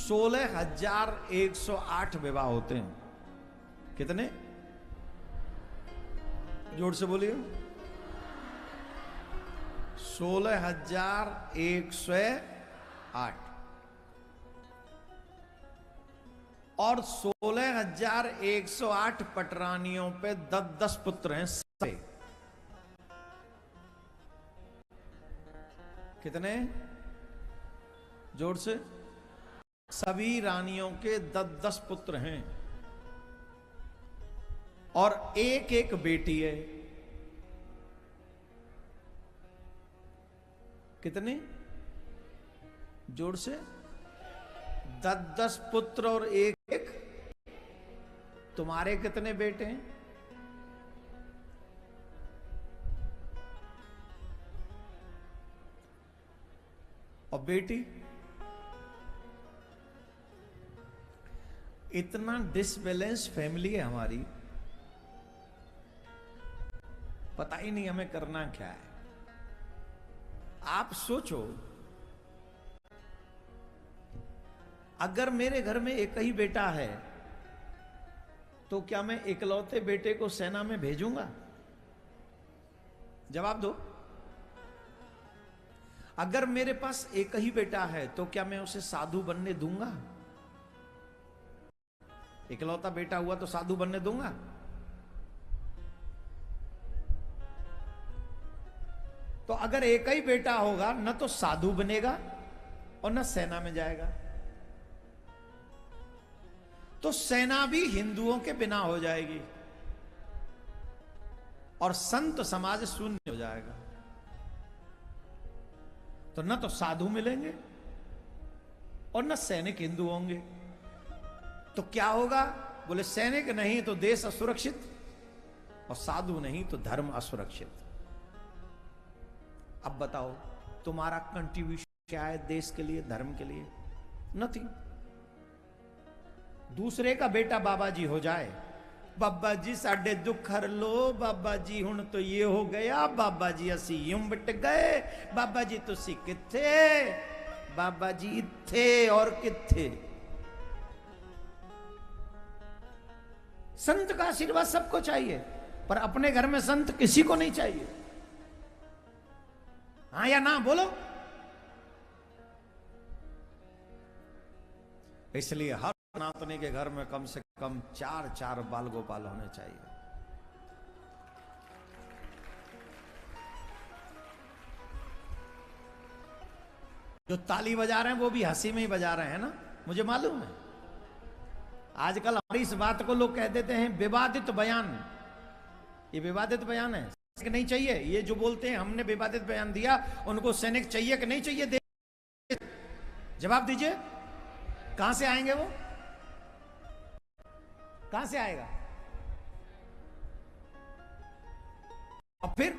16,108 विवाह होते हैं। कितने? जोर से बोलिए। 16,108 और 16,108 पटरानियों पे 10-10 पुत्र हैं। सबे कितने? जोर से। सभी रानियों के 10-10 पुत्र हैं और एक एक बेटी है। कितने? जोर से। 10-10 पुत्र और एक एक। तुम्हारे कितने बेटे हैं? और बेटी? इतना डिसबैलेंस फैमिली है हमारी, पता ही नहीं हमें करना क्या है। आप सोचो, अगर मेरे घर में एक ही बेटा है तो क्या मैं इकलौते बेटे को सेना में भेजूंगा? जवाब दो। अगर मेरे पास एक ही बेटा है तो क्या मैं उसे साधु बनने दूंगा? इकलौता बेटा हुआ तो साधु बनने दूंगा? तो अगर एक ही बेटा होगा न तो साधु बनेगा और न सेना में जाएगा, तो सेना भी हिंदुओं के बिना हो जाएगी और संत समाज शून्य हो जाएगा। तो न तो साधु मिलेंगे और न सैनिक हिंदू होंगे। तो क्या होगा? बोले सैनिक नहीं तो देश असुरक्षित और साधु नहीं तो धर्म असुरक्षित। अब बताओ तुम्हारा कंट्रीब्यूशन क्या है देश के लिए, धर्म के लिए? नथिंग। दूसरे का बेटा बाबा जी हो जाए, बाबा जी साडे दुख हर लो, बाबा जी हुण तो ये हो गया, बाबा जी असी यूं मिट गए, बाबा जी तुसी किथे? बाबा जी इत्थे और किथे। संत का आशीर्वाद सबको चाहिए, पर अपने घर में संत किसी को नहीं चाहिए। हाँ या ना बोलो। इसलिए हर सनातनी के घर में कम से कम 4 बाल गोपाल होने चाहिए। जो ताली बजा रहे हैं वो भी हंसी में ही बजा रहे हैं ना, मुझे मालूम है। आजकल हमारी इस बात को लोग कह देते हैं विवादित बयान। ये विवादित बयान है कि नहीं चाहिए। ये जो बोलते हैं हमने विवादित बयान दिया, उनको सैनिक चाहिए कि नहीं चाहिए? जवाब दीजिए। कहां से आएंगे वो? कहां से आएगा? और फिर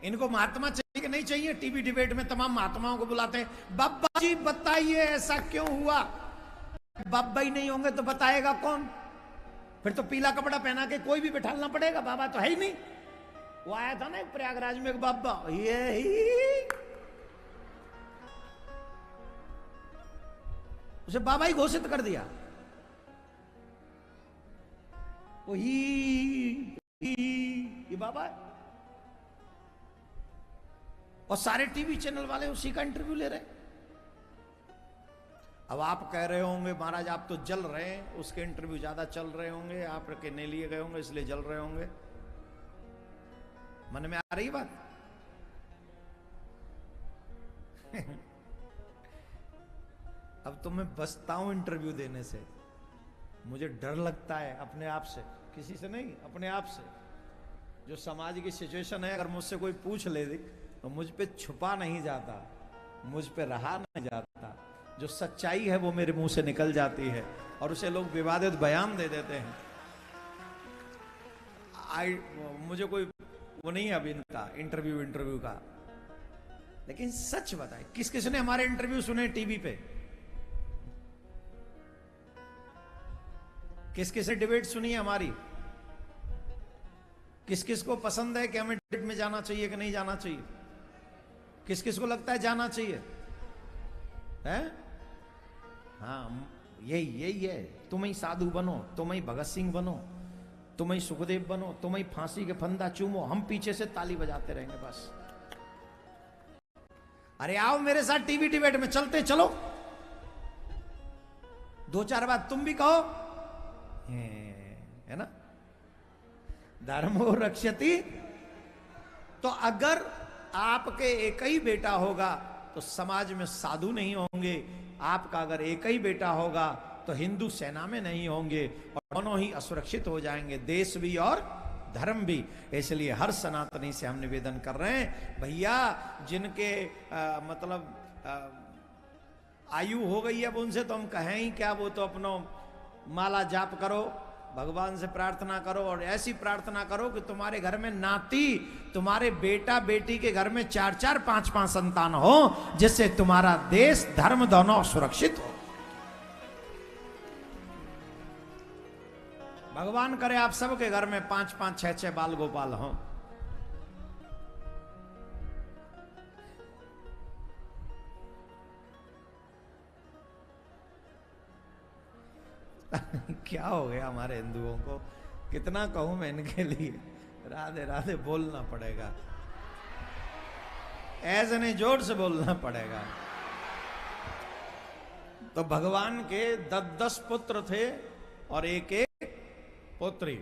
इनको महात्मा चाहिए कि नहीं चाहिए? टीवी डिबेट में तमाम महात्माओं को बुलाते हैं, बाबा जी बताइए ऐसा क्यों हुआ? बाबा ही नहीं होंगे तो बताएगा कौन? फिर तो पीला कपड़ा पहना के कोई भी बिठालना पड़ेगा, बाबा तो है ही नहीं। वो आया था ना एक प्रयागराज में एक बाबा, ये ही उसे बाबा ही घोषित कर दिया। वो ये बाबा है। और सारे टीवी चैनल वाले उसी का इंटरव्यू ले रहे हैं। अब आप कह रहे होंगे महाराज आप तो जल रहे हैं, उसके इंटरव्यू ज्यादा चल रहे होंगे, आप नहीं लिए गए होंगे इसलिए जल रहे होंगे। मन में आ रही बात? अब तो मैं बचता हूं इंटरव्यू देने से, मुझे डर लगता है अपने आप से, किसी से नहीं, अपने आप से। जो समाज की सिचुएशन है, अगर मुझसे कोई पूछ ले तो मुझ पे छुपा नहीं जाता, मुझ पे रहा नहीं जाता। जो सच्चाई है वो मेरे मुंह से निकल जाती है और उसे लोग विवादित बयान दे देते हैं। मुझे कोई वो नहीं है अभी इनका इंटरव्यू का, लेकिन सच बताए किस किस ने हमारे इंटरव्यू सुने टीवी पे? किस किस ने डिबेट सुनी है हमारी? किस किस को पसंद है कि हमें डिबेट में जाना चाहिए कि नहीं जाना चाहिए? किस किस को लगता है जाना चाहिए? है? हाँ, यही यही है। तुम ही साधु बनो, तुम ही भगत सिंह बनो, तुम ही सुखदेव बनो, तुम ही फांसी के फंदा चूमो, हम पीछे से ताली बजाते रहेंगे बस। अरे आओ मेरे साथ टीवी डिबेट में, चलते चलो, 2-4 बात तुम भी कहो, है ना। धर्मो रक्षति। तो अगर आपके एक ही बेटा होगा तो समाज में साधु नहीं होंगे, आपका अगर एक ही बेटा होगा तो हिंदू सेना में नहीं होंगे, और दोनों ही असुरक्षित हो जाएंगे, देश भी और धर्म भी। इसलिए हर सनातनी से हम निवेदन कर रहे हैं, भैया जिनके आयु हो गई है, अब उनसे तो हम कहें ही क्या, वो तो अपनो माला जाप करो, भगवान से प्रार्थना करो, और ऐसी प्रार्थना करो कि तुम्हारे घर में नाती, तुम्हारे बेटा बेटी के घर में 4-4, 5-5 संतान हो, जिससे तुम्हारा देश धर्म दोनों सुरक्षित हो। भगवान करे आप सबके घर में 5-5, 6-6 बाल गोपाल हो। क्या हो गया हमारे हिंदुओं को, कितना कहूं मैं इनके लिए, राधे राधे बोलना पड़ेगा, ऐसे नहीं जोर से बोलना पड़ेगा। तो भगवान के 10-10 पुत्र थे और एक पुत्री।